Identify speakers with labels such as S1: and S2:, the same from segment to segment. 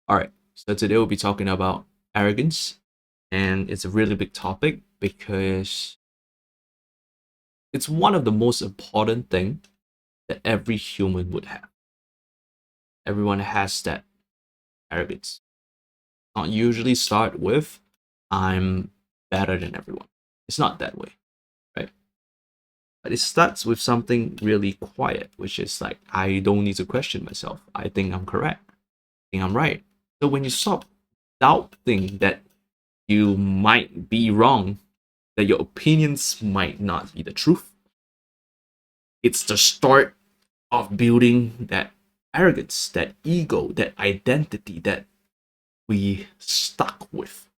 S1: All right, so today we'll be talking about arrogance, and it's a really big topic because it's one of the most important thing that every human would have. Everyone has that arrogance. Not usually start with I'm better than everyone. It's not that way, right? But it starts with something really quiet, which is like I don't need to question myself. I think I'm correct. I think I'm right. So when you stop doubting that you might be wrong, that your opinions might not be the truth. It's the start of building that arrogance, that ego, that identity that we stuck with,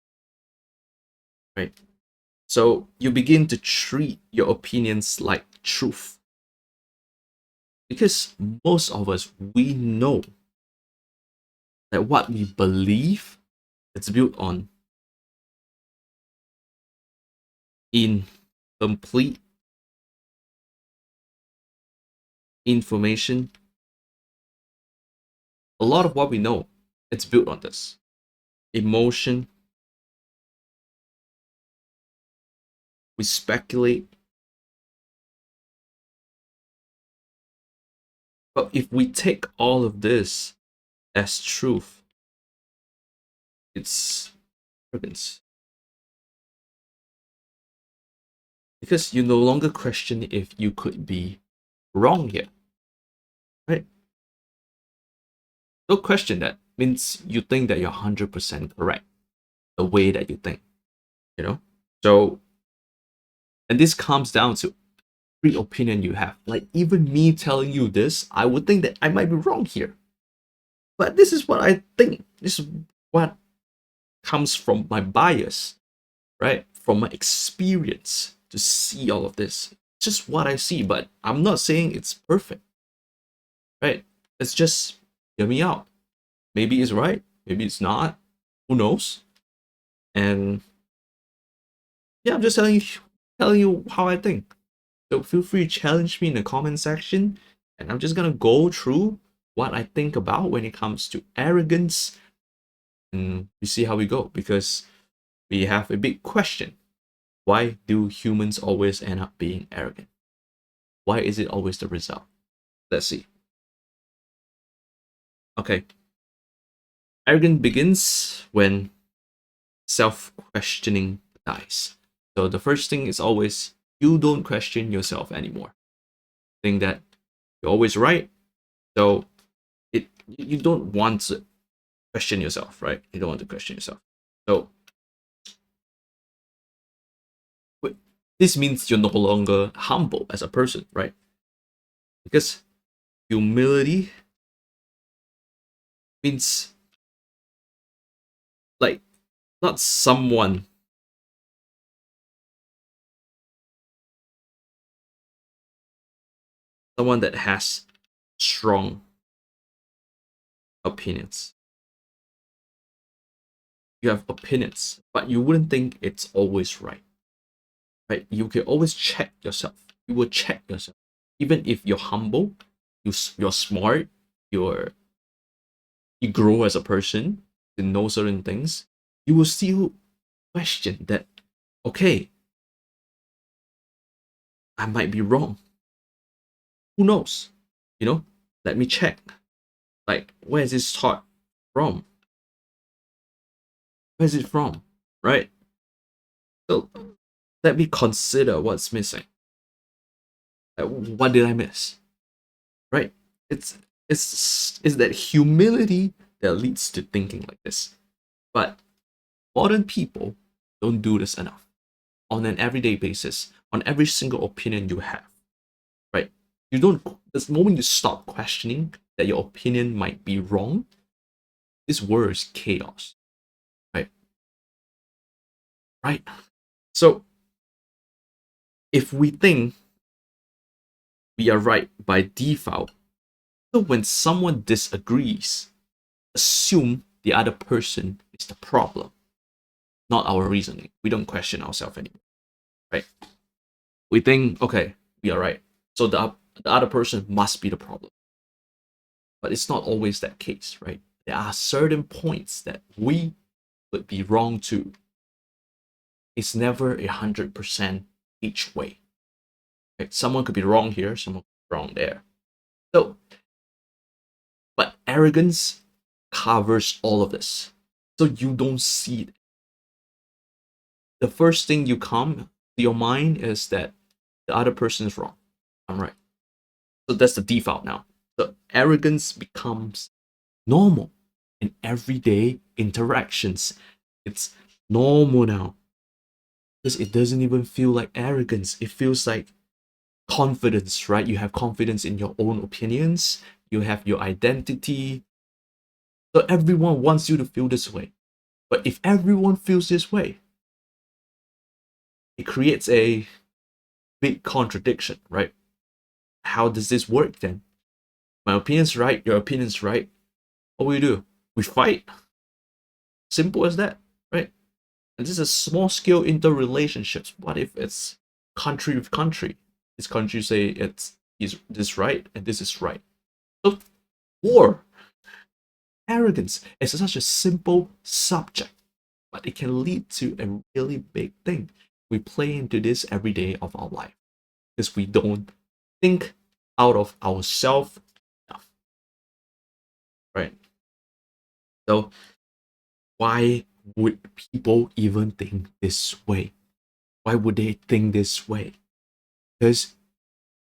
S1: right? So you begin to treat your opinions like truth because most of us we know that what we believe it's built on incomplete information. A lot of what we know it's built on this emotion. We speculate. But if we take all of this as truth, it's arrogance. Because you no longer question if you could be wrong here, right? Don't question that. Means you think that you're 100% correct the way that you think, you know? So, and this comes down to every opinion you have. Like, even me telling you this, I would think that I might be wrong here. But this is what I think. This is what comes from my bias, right? From my experience to see all of this. Just what I see, but I'm not saying it's perfect, right? It's just hear me out. Maybe it's right, maybe it's not. Who knows? And yeah, I'm just telling you how I think. So feel free to challenge me in the comment section, and I'm just gonna go through what I think about when it comes to arrogance, and we see how we go because we have a big question. Why do humans always end up being arrogant? Why is it always the result? Let's see. Okay. Arrogance begins when self questioning dies. So the first thing is always you don't question yourself anymore. Think that you're always right. So you don't want to question yourself, right? You don't want to question yourself. So this means you're no longer humble as a person, right? Because humility means like not someone that has strong opinions. You have opinions, but you wouldn't think it's always right, right? You can always check yourself. You will check yourself, even if you're humble, you're smart, you're you grow as a person, you know certain things. You will still question that. Okay, I might be wrong. Who knows? You know, let me check. Like, where is this thought from? Where is it from? Right? So let me consider what's missing. Like, what did I miss? Right? It's it's that humility that leads to thinking like this. But modern people don't do this enough on an everyday basis, on every single opinion you have. Right? You don't the moment you stop questioning that your opinion might be wrong, this world is chaos. Right? Right? So if we think we are right by default, so when someone disagrees, assume the other person is the problem, not our reasoning. We don't question ourselves anymore, right? We think, okay, we are right. So the other person must be the problem. But it's not always that case, right? there are certain points that we would be wrong to. It's never 100% each way. Right? Someone could be wrong here, someone could be wrong there. So, but arrogance covers all of this. So you don't see it. The first thing you come to your mind is that the other person is wrong. I'm right. So that's the default now. So arrogance becomes normal in everyday interactions. It's normal now. Because it doesn't even feel like arrogance. It feels like confidence, right? You have confidence in your own opinions. You have your identity. So everyone wants you to feel this way. But if everyone feels this way, it creates a big contradiction, right? How does this work then? My opinion's right, your opinion's right. What will you do? We fight. Simple as that, right? And this is small scale interrelationships. What if it's country with country? This country say it's is this right and this is right. So war, arrogance is such a simple subject, but it can lead to a really big thing. We play into this every day of our life because we don't think out of ourselves enough, right? So why would people even think this way? Why would they think this way? Because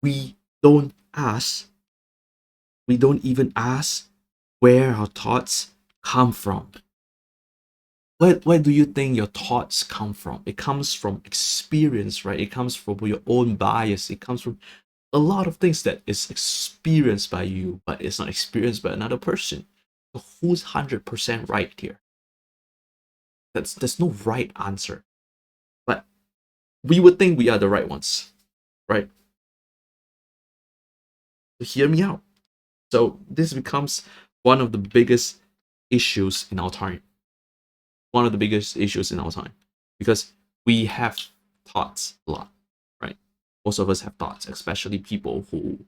S1: we don't ask, we don't even ask where our thoughts come from. Where do you think your thoughts come from? It comes from experience, right? It comes from your own bias. It comes from a lot of things that is experienced by you, but it's not experienced by another person. So who's 100% right here? There's no right answer. But we would think we are the right ones, right? So hear me out. So this becomes one of the biggest issues in our time. One of the biggest issues in our time. Because we have thoughts a lot, right? Most of us have thoughts, especially people who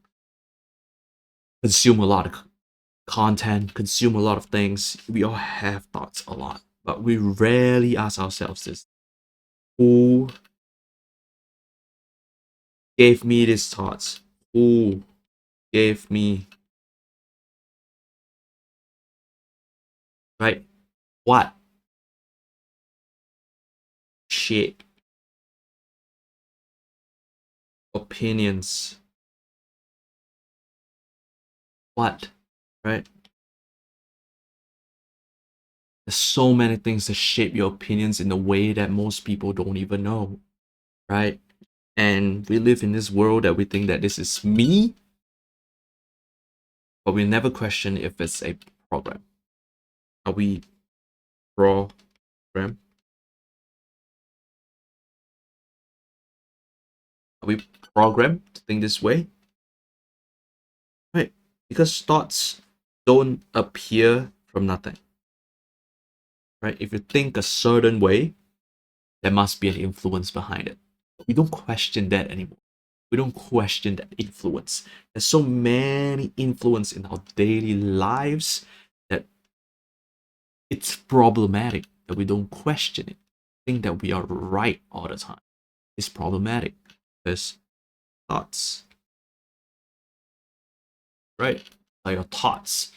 S1: consume a lot of content, consume a lot of things. We all have thoughts a lot, but we rarely ask ourselves this: who gave me these thoughts? Who gave me, right? What shape opinions? What, right? There's so many things that shape your opinions in a way that most people don't even know, right? And we live in this world that we think that this is me, but we never question if it's a program. Are we program? Are we programmed to think this way? Right? Because thoughts don't appear from nothing. Right? If you think a certain way, there must be an influence behind it. We don't question that anymore. We don't question that influence. There's so many influence in our daily lives that it's problematic that we don't question it. Think that we are right all the time. It's problematic because thoughts, right? Are your thoughts.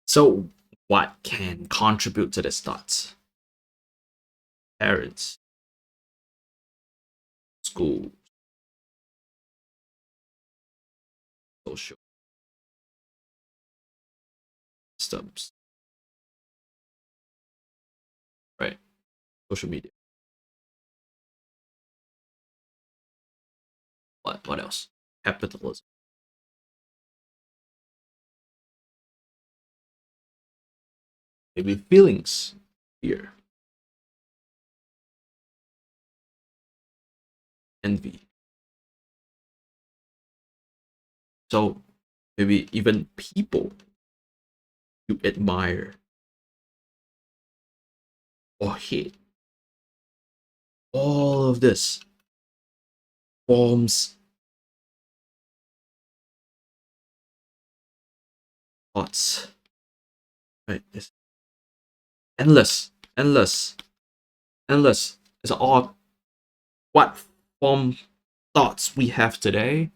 S1: So what can contribute to this thoughts? Parents, school, social systems, right? Social media. What else? Capitalism. Maybe feelings, fear, envy. So maybe even people you admire or hate. All of this forms thoughts, right? It's endless, endless, endless. It's all what form thoughts we have today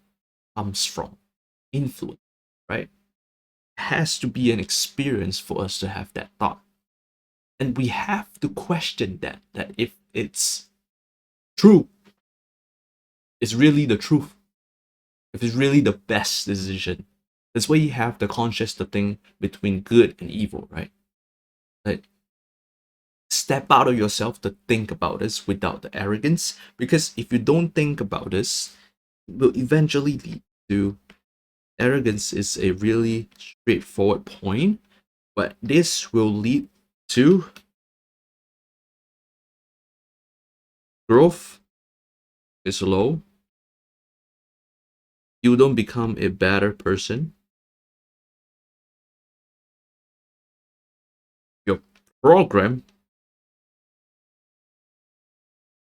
S1: comes from influence, right? It has to be an experience for us to have that thought. And we have to question that if it's true, it's really the truth, if it's really the best decision. That's why you have the conscious to think between good and evil, right? Like step out of yourself to think about this without the arrogance. Because if you don't think about this, it will eventually lead to arrogance is a really straightforward point, but this will lead to growth is low. You don't become a better person. Your program,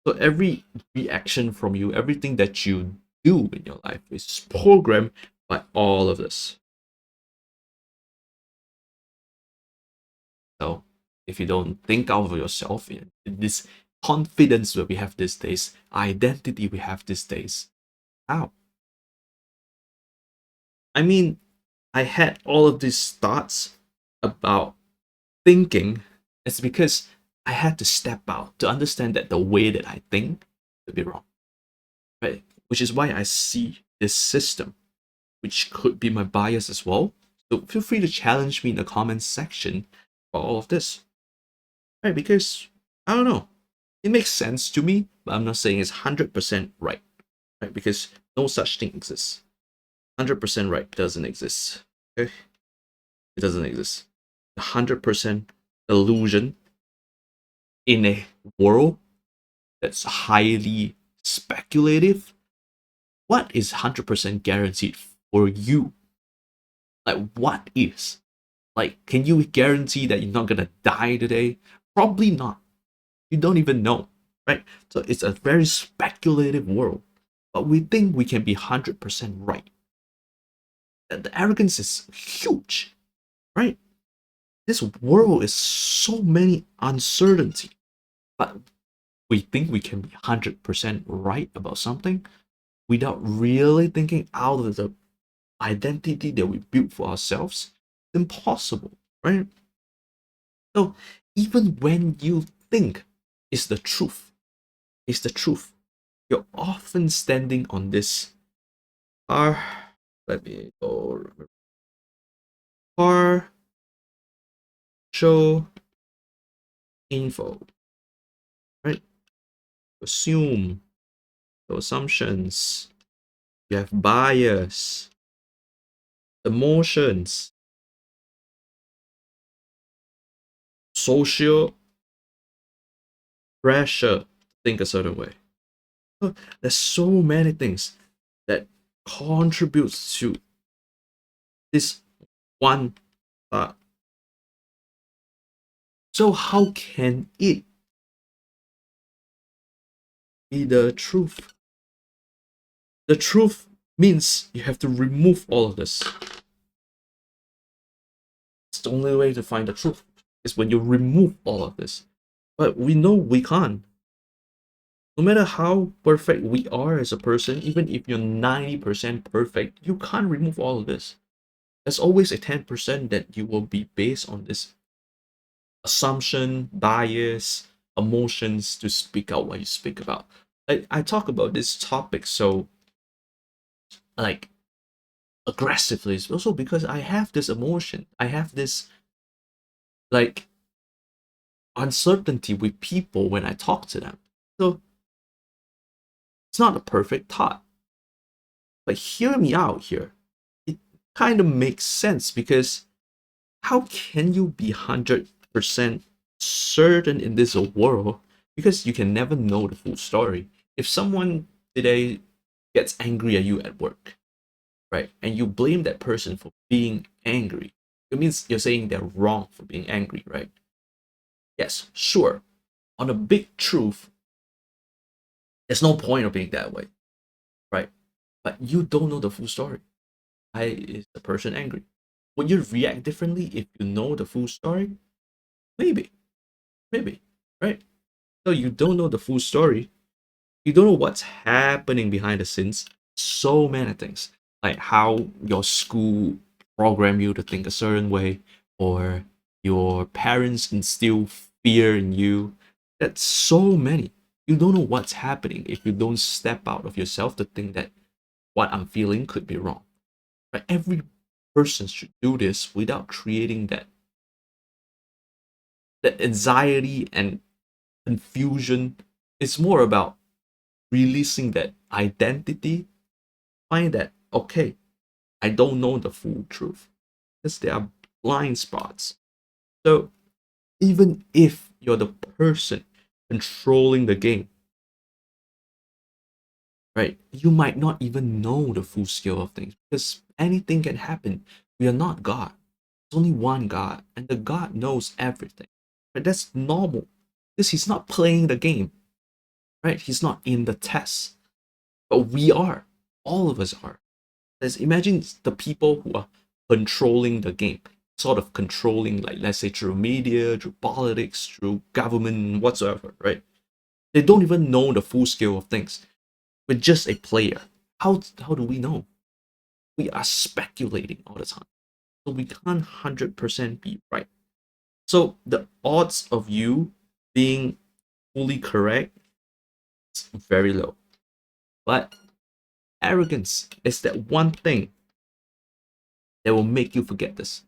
S1: so every reaction from you, everything that you do in your life is programmed by all of this. So if you don't think out of yourself, this confidence that we have these days, identity we have these days, how? I mean, I had all of these thoughts about thinking. It's because I had to step out to understand that the way that I think could be wrong, right? Which is why I see this system, which could be my bias as well. So feel free to challenge me in the comments section for all of this, right? Because I don't know, it makes sense to me, but I'm not saying it's 100% right, right? Because no such thing exists. 100% right doesn't exist. Okay, it doesn't exist. 100% illusion in a world that's highly speculative. What is 100% guaranteed for you? Like, what is? Like, can you guarantee that you're not gonna die today? Probably not. You don't even know, right? So it's a very speculative world, but we think we can be 100% right. The arrogance is huge, right? This world is so many uncertainty, but we think we can be 100% right about something without really thinking out of the identity that we built for ourselves. It's impossible, right? So even when you think it's the truth, it's the truth, you're often standing on this par. Let me go. Partial info, right? Assume the assumptions. You have bias, emotions, social pressure to think a certain way. So there's so many things that contributes to this one thought. So how can it be the truth? The truth means you have to remove all of this. It's the only way to find the truth is when you remove all of this. But we know we can't. No matter how perfect we are as a person, even if you're 90% perfect, you can't remove all of this. There's always a 10% that you will be based on this assumption, bias, emotions to speak out what you speak about. I talk about this topic so like aggressively is also because I have this emotion. I have this like uncertainty with people when I talk to them. So it's not a perfect thought. But hear me out here. It kind of makes sense because how can you be 100% certain in this world? Because you can never know the full story. If someone today gets angry at you at work, right, and you blame that person for being angry, it means you're saying they're wrong for being angry, right? Yes, sure. On a big truth, there's no point of being that way, right? But you don't know the full story. Why is the person angry? Would you react differently if you know the full story? Maybe. Maybe, right? So you don't know the full story. You don't know what's happening behind the scenes. So many things, like how your school program you to think a certain way, or your parents instill fear in you. That's so many. You don't know what's happening if you don't step out of yourself to think that what I'm feeling could be wrong. But every person should do this without creating that anxiety and confusion. It's more about releasing that identity. Find that, okay, I don't know the full truth because there are blind spots. So even if you're the person controlling the game, right, you might not even know the full scale of things because anything can happen. We are not God. There's only one God, and the God knows everything. But that's normal because he's not playing the game, right? He's not in the test. But we are. All of us are. Let's imagine the people who are controlling the game, sort of controlling, like let's say through media, through politics, through government, whatsoever, right? They don't even know the full scale of things. We're just a player. How do we know? We are speculating all the time. So we can't 100% be right. So the odds of you being fully correct is very low. But arrogance is that one thing that will make you forget this.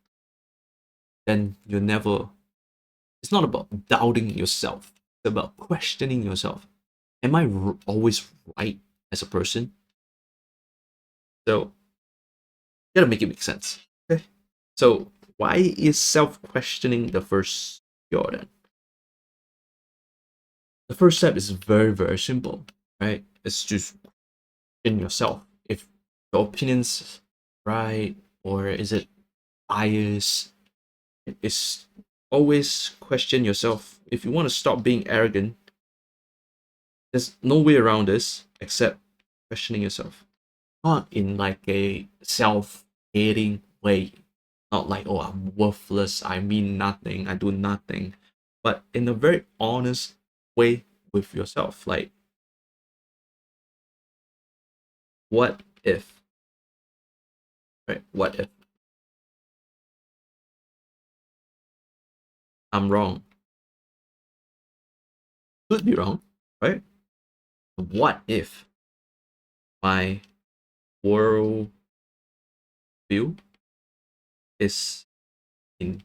S1: Then you're never, it's not about doubting yourself, it's about questioning yourself. Am I always right as a person? So you gotta make it make sense. Okay. So why is self-questioning the first cure then? The first step is very, very simple, right? It's just in yourself. If your opinion's right, or is it biased? It's always question yourself. If you want to stop being arrogant, there's no way around this except questioning yourself. Not in like a self-hating way. Not like, oh, I'm worthless, I mean nothing, I do nothing. But in a very honest way with yourself. Like, what if? Right? What if I'm wrong? Could be wrong, right? What if my world view is in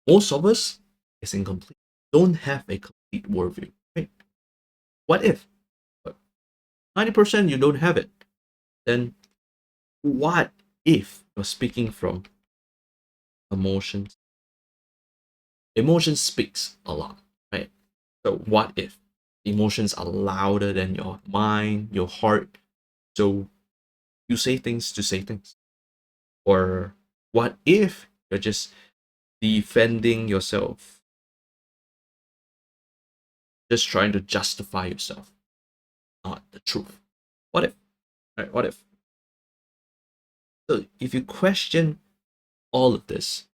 S1: most of us is incomplete. Don't have a complete worldview, right? What if? 90% you don't have it. Then what if you're speaking from emotions? Emotion speaks a lot, right? So what if emotions are louder than your mind, your heart? So you say things to say things. Or what if you're just defending yourself, just trying to justify yourself, not the truth? What if? Right? What if? So if you question all of this,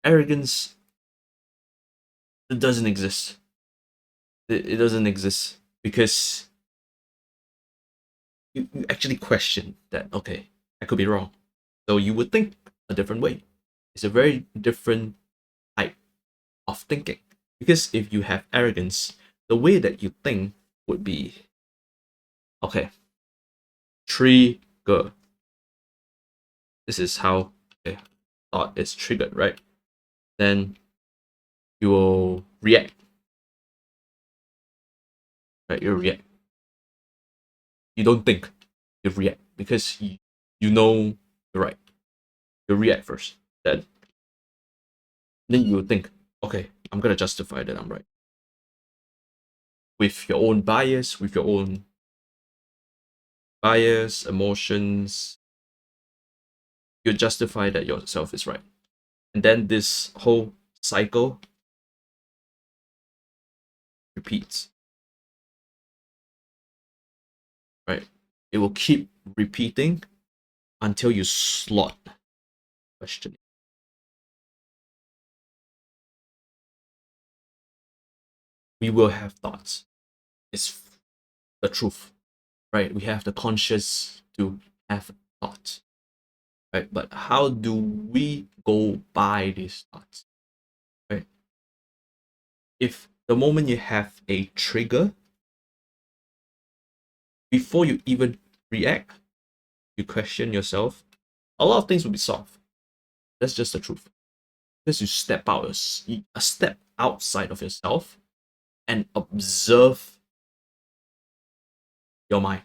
S1: arrogance doesn't exist. It doesn't exist because you actually question that, okay, I could be wrong. So you would think a different way. It's a very different type of thinking. Because if you have arrogance, the way that you think would be, okay, trigger. This is how, okay, thought is triggered, right? Then you will react, right? You react. You don't think, you react because you know you're right. You react first. Then you think, okay, I'm gonna justify that I'm right. With your own bias, with your own bias, emotions, you justify that yourself is right. And then this whole cycle repeats, right? It will keep repeating until you slot questioning. we will have thoughts. It's the truth, right? We have the conscious to have thoughts, right? But how do we go by these thoughts, right? If the moment you have a trigger, before you even react, you question yourself, a lot of things will be solved. That's just the truth. Because you step out, a step outside of yourself and observe your mind.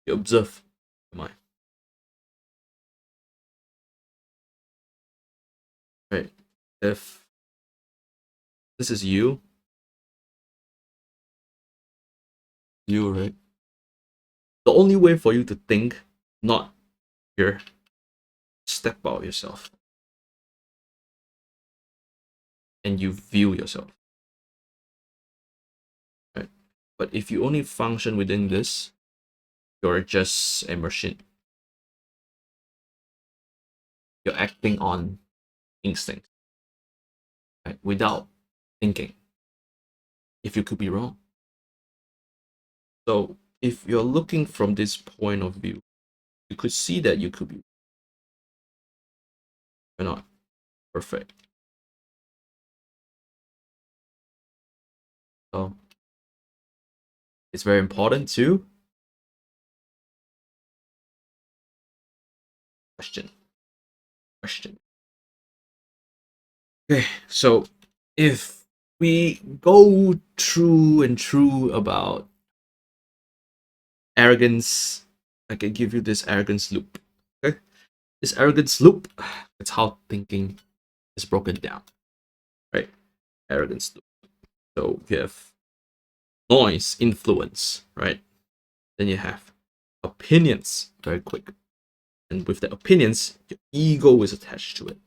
S1: You observe your mind. Right? If this is you, right? The only way for you to think, not here, step out yourself and you view yourself. Right? But if you only function within this, you're just a machine. You're acting on instinct, right? Without thinking. If you could be wrong. So if you're looking from this point of view, you could see that you could be, you're not perfect. So it's very important to question. Okay, so if we go through and through about arrogance, I can give you this arrogance loop. Okay, this arrogance loop, that's how thinking is broken down, right? Arrogance loop. So you have noise, influence, right? Then you have opinions, very quick. And with the opinions, your ego is attached to it.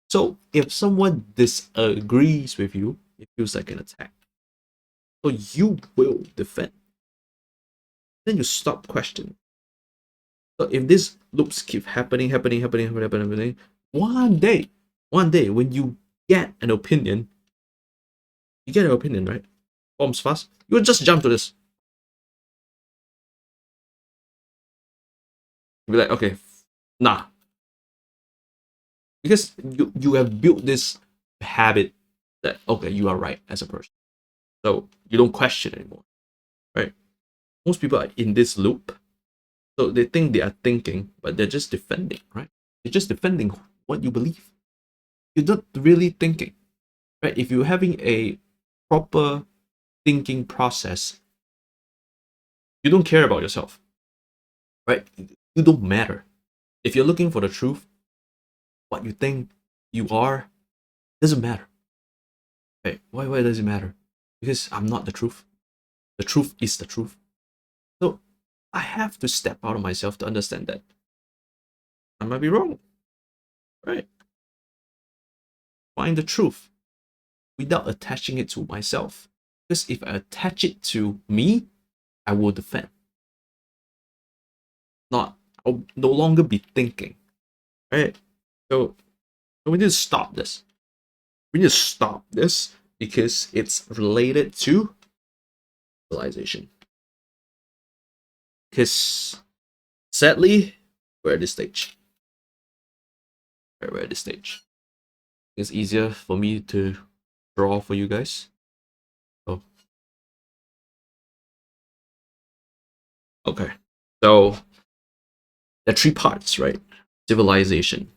S1: So if someone disagrees with you, it feels like an attack. So you will defend. Then you stop questioning. So if these loops keep happening, one day when you get an opinion, right? Forms fast, you'll just jump to this. You'll be like, okay, nah. Because you have built this habit that, okay, you are right as a person. So you don't question anymore, right? Most people are in this loop. So they think they are thinking, but they're just defending, right? You're just defending what you believe. You're not really thinking, right? If you're having a proper thinking process, you don't care about yourself, right? You don't matter. If you're looking for the truth, what you think you are doesn't matter. Right? Why does it matter? Because I'm not the truth. The truth is the truth. So I have to step out of myself to understand that I might be wrong, right? Find the truth without attaching it to myself. Because if I attach it to me, I will defend. I'll no longer be thinking, right? So we need to stop this. We need to stop this because it's related to civilization. Because sadly, we're at this stage. We're at this stage. It's easier for me to draw for you guys. Oh, okay. So there are three parts, right? Civilization,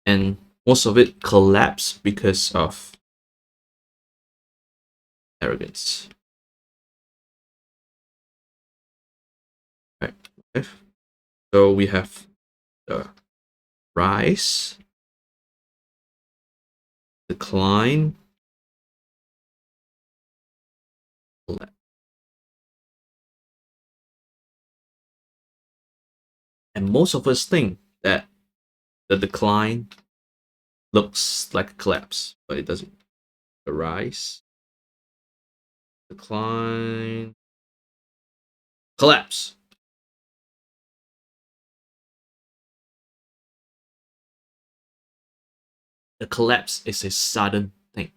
S1: and most of it collapsed because of arrogance. Right. Okay. So we have the rise, decline, collapse. And most of us think that the decline looks like a collapse, but it doesn't. The rise, decline, collapse. The collapse is a sudden thing.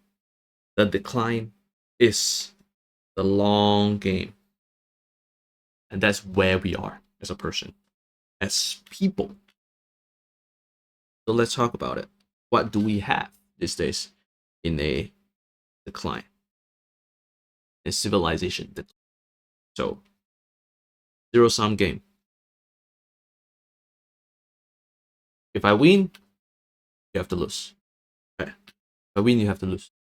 S1: The decline is the long game. And that's where we are as a person, as people. So let's talk about it. What do we have these days in a decline? A civilization decline. So, zero sum game. If I win, you have to lose. Okay. If I win, you have to lose.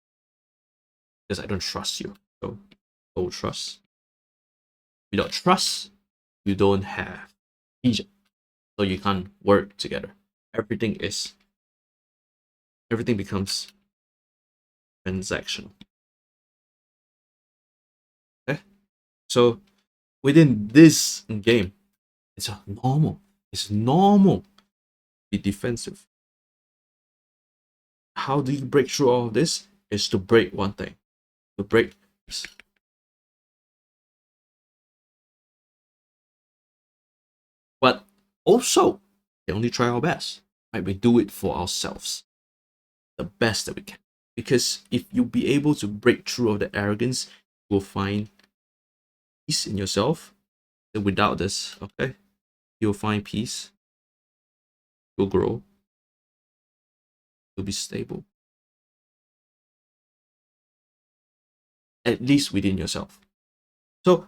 S1: Because I don't trust you. So, no trust. Without trust, you don't have vision. So you can't work together. Everything becomes transactional. Okay? So within this game, it's normal. It's normal to be defensive. How do you break through all of this? Is to break one thing. To break this. But also, we only try our best. Right? We do it for ourselves. The best that we can. Because if you be able to break through of the arrogance, you will find peace in yourself. And without this, okay, you'll find peace. You'll grow. You'll be stable. At least within yourself. So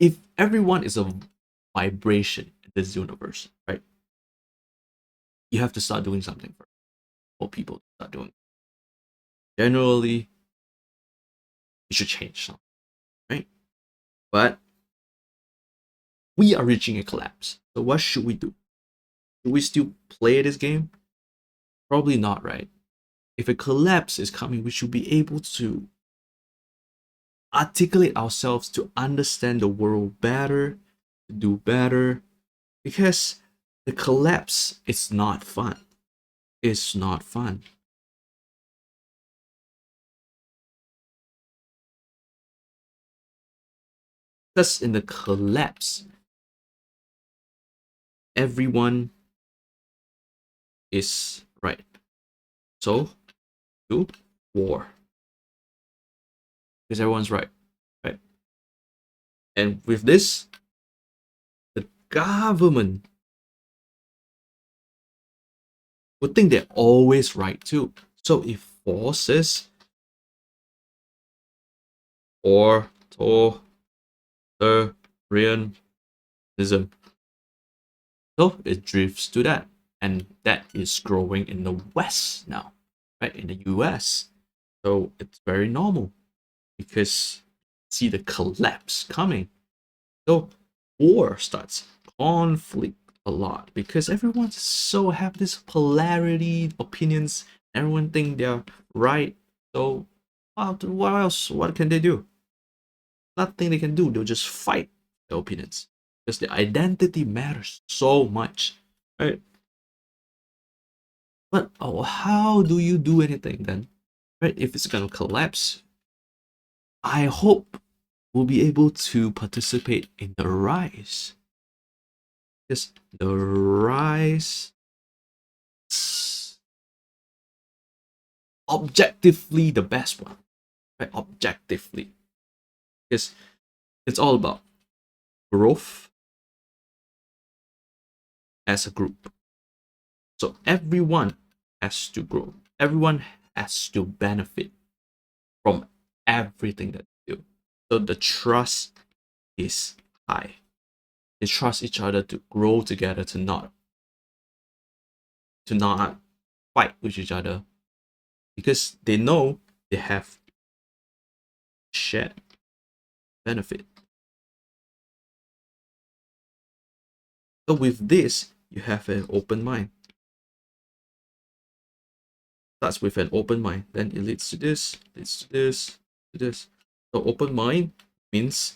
S1: if everyone is a vibration in this universe, right? You have to start doing something for people to start doing. Generally, you should change something, right? But we are reaching a collapse. So what should we do? Should we still play this game? Probably not, right? If a collapse is coming, we should be able to articulate ourselves to understand the world better, to do better, because the collapse is not fun. It's not fun. Because in the collapse, everyone is right. So, to war. Because everyone's right. Right? And with this, the government would think they're always right too. So it forces authoritarianism. So it drifts to that. And that is growing in the West now, right? In the US. So it's very normal because see the collapse coming. So war starts, conflict a lot because everyone's so have this polarity opinions. Everyone think they're right. So what else? What can they do? Nothing they can do. They'll just fight their opinions because their identity matters so much, right? But oh, how do you do anything then, right? If it's gonna collapse, I hope we'll be able to participate in the rise. Yes, the rise objectively the best one, right? Objectively, because it's all about growth as a group. So everyone has to grow. Everyone has to benefit from everything that they do. So the trust is high. They trust each other to grow together, to not fight with each other, because they know they have shared benefit. So with this, you have an open mind. Starts with an open mind, then it leads to this, leads to this, to this. So open mind means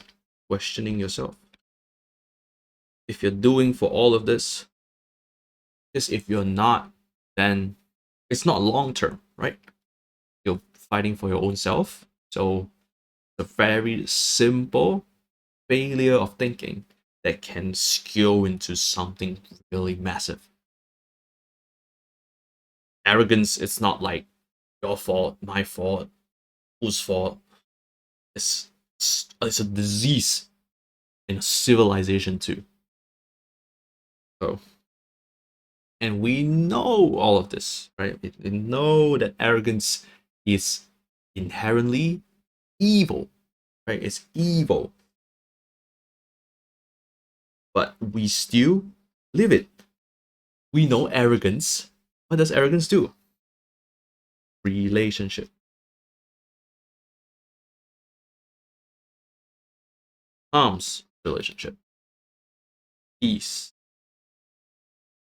S1: questioning yourself. If you're doing for all of this, because if you're not, then it's not long term, right? You're fighting for your own self. So it's a very simple failure of thinking that can skew into something really massive. Arrogance, it's not like your fault, my fault, whose fault. It's a disease in a civilization too. So, and we know all of this, right? We know that arrogance is inherently evil, right? It's evil, but we still live it. We know arrogance. What does arrogance do? Relationship. Harms relationship. Peace.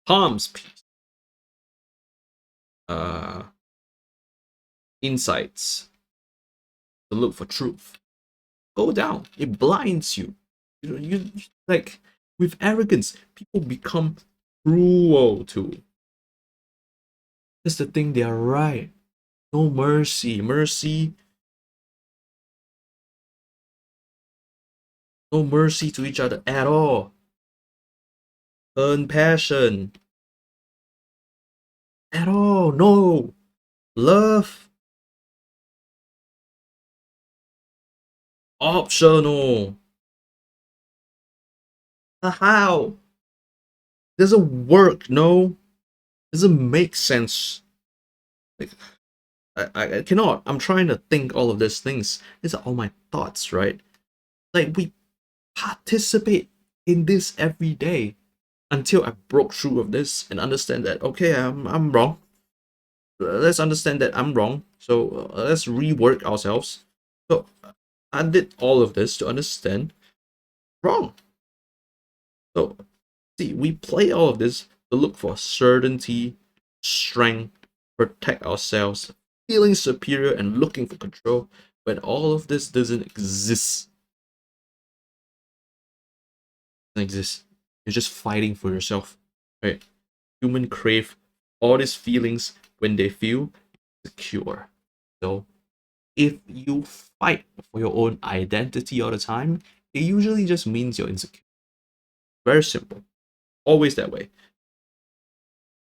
S1: Harms peace. Uh, Insights. To look for truth. Go down. It blinds you. You like with arrogance, people become cruel too. That's the thing. They are right. No mercy. No mercy to each other at all. Compassion at all. No love. Optional. How? Doesn't work. No, doesn't make sense. Like I cannot. I'm trying to think all of these things. These are all my thoughts, right? Like we participate in this every day until I broke through of this and understand that okay, I'm wrong. Let's understand that I'm wrong. So let's rework ourselves. So I did all of this to understand wrong. So see, we play all of this to look for certainty, strength, protect ourselves, feeling superior, and looking for control. When all of this doesn't exist, doesn't exist. You're just fighting for yourself, right? Human crave all these feelings when they feel secure. So if you fight for your own identity all the time, it usually just means you're insecure. Very simple. Always that way.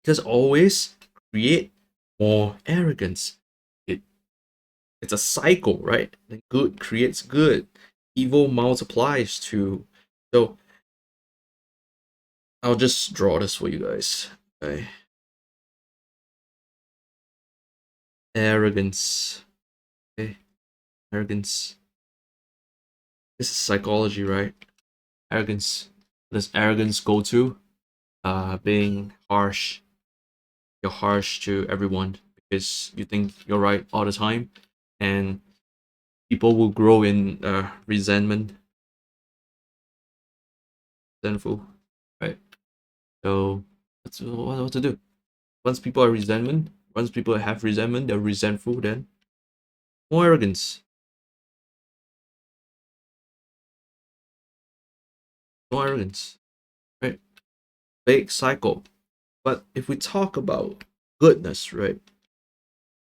S1: Because always create more arrogance. It it's a cycle, right? The good creates good. Evil multiplies too. So I'll just draw this for you guys. Okay. Arrogance. Okay. Arrogance. This is psychology, right? Arrogance. Does arrogance go to? Being harsh. You're harsh to everyone because you think you're right all the time, and people will grow in resentment, resentful, right? So that's what to do. Once people have resentment, they're resentful. Then more arrogance, more arrogance, right? Big cycle. But if we talk about goodness, right,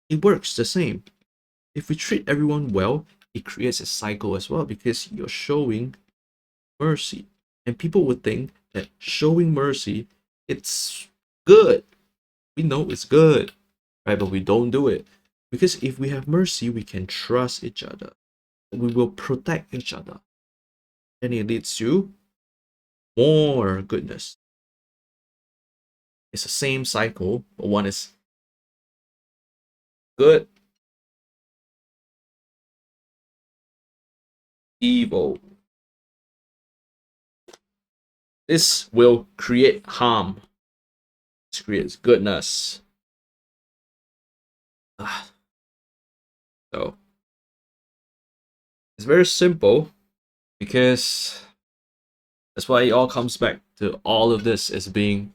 S1: it works the same. If we treat everyone well, it creates a cycle as well because you're showing mercy. And people would think that showing mercy, it's good. We know it's good, right? But we don't do it. Because if we have mercy, we can trust each other. We will protect each other. And it leads to more goodness. It's the same cycle, but one is good, evil. This will create harm. This creates goodness. So it's very simple because that's why it all comes back to all of this is being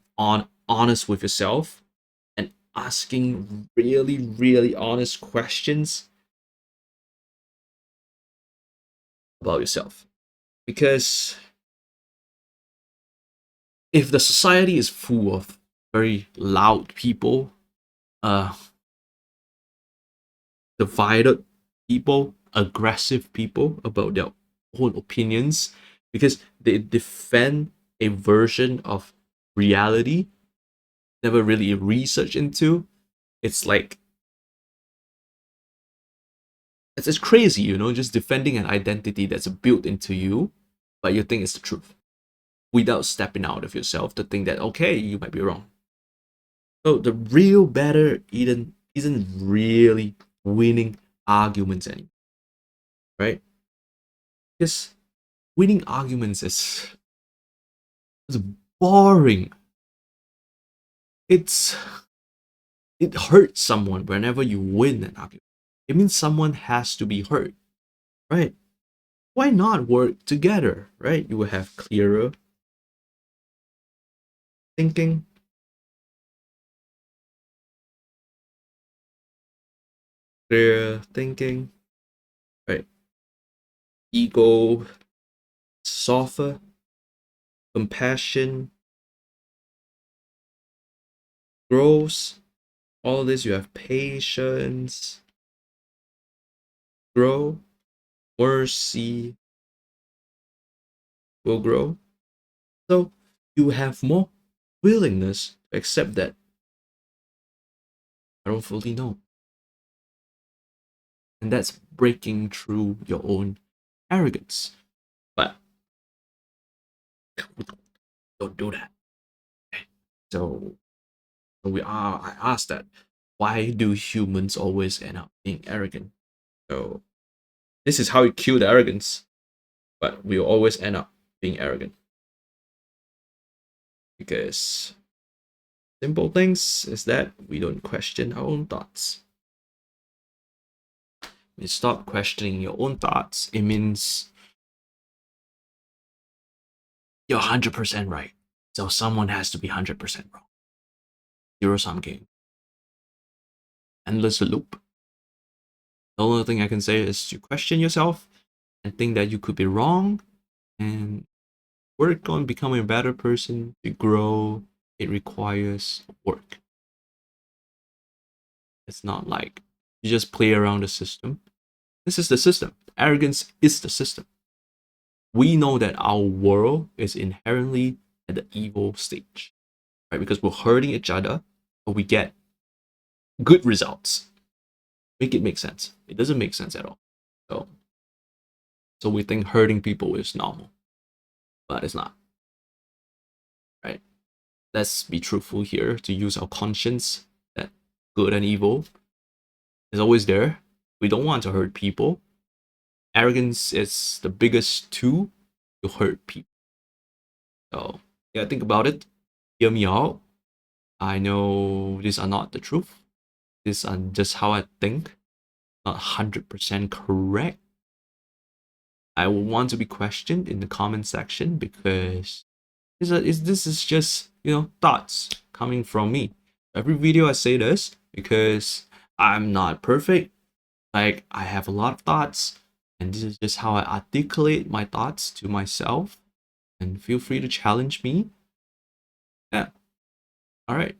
S1: honest with yourself and asking really honest questions about yourself. Because if the society is full of very loud people, uh divided people, aggressive people about their own opinions because they defend a version of reality never really research into, it's like it's crazy, you know, just defending an identity that's built into you, but you think it's the truth, without stepping out of yourself to think that okay, you might be wrong. So the real battle isn't really winning arguments anymore, right? Because winning arguments is boring. It hurts someone whenever you win an argument. It means someone has to be hurt, right? Why not work together, right? You will have clearer thinking, clear thinking, right? Ego softer, compassion grows. All this, you have patience grow, mercy will grow. So you have more willingness to accept that I don't fully know. And that's breaking through your own arrogance. But don't do that. So I asked that, why do humans always end up being arrogant? So this is how you kill the arrogance, but we always end up being arrogant. Because simple things is that we don't question our own thoughts. When you stop questioning your own thoughts, it means you're 100% right. So someone has to be 100% wrong. Zero sum game. Endless loop. The only thing I can say is to question yourself and think that you could be wrong and work on becoming a better person. To grow, it requires work. It's not like you just play around the system. This is the system. Arrogance is the system. We know that our world is inherently at the evil stage, right? Because we're hurting each other, but we get good results. Make it make sense. It doesn't make sense at all. So we think hurting people is normal, but it's not, right? Let's be truthful here, to use our conscience that good and evil is always there. We don't want to hurt people. Arrogance is the biggest tool to hurt people. So yeah, think about it. Hear me out. I know these are not the truth. These are just how I think. Not 100% correct. I will want to be questioned in the comment section, because this is just, you know, thoughts coming from me. Every video I say this because I'm not perfect. Like, I have a lot of thoughts, and this is just how I articulate my thoughts to myself. And feel free to challenge me. Yeah. All right.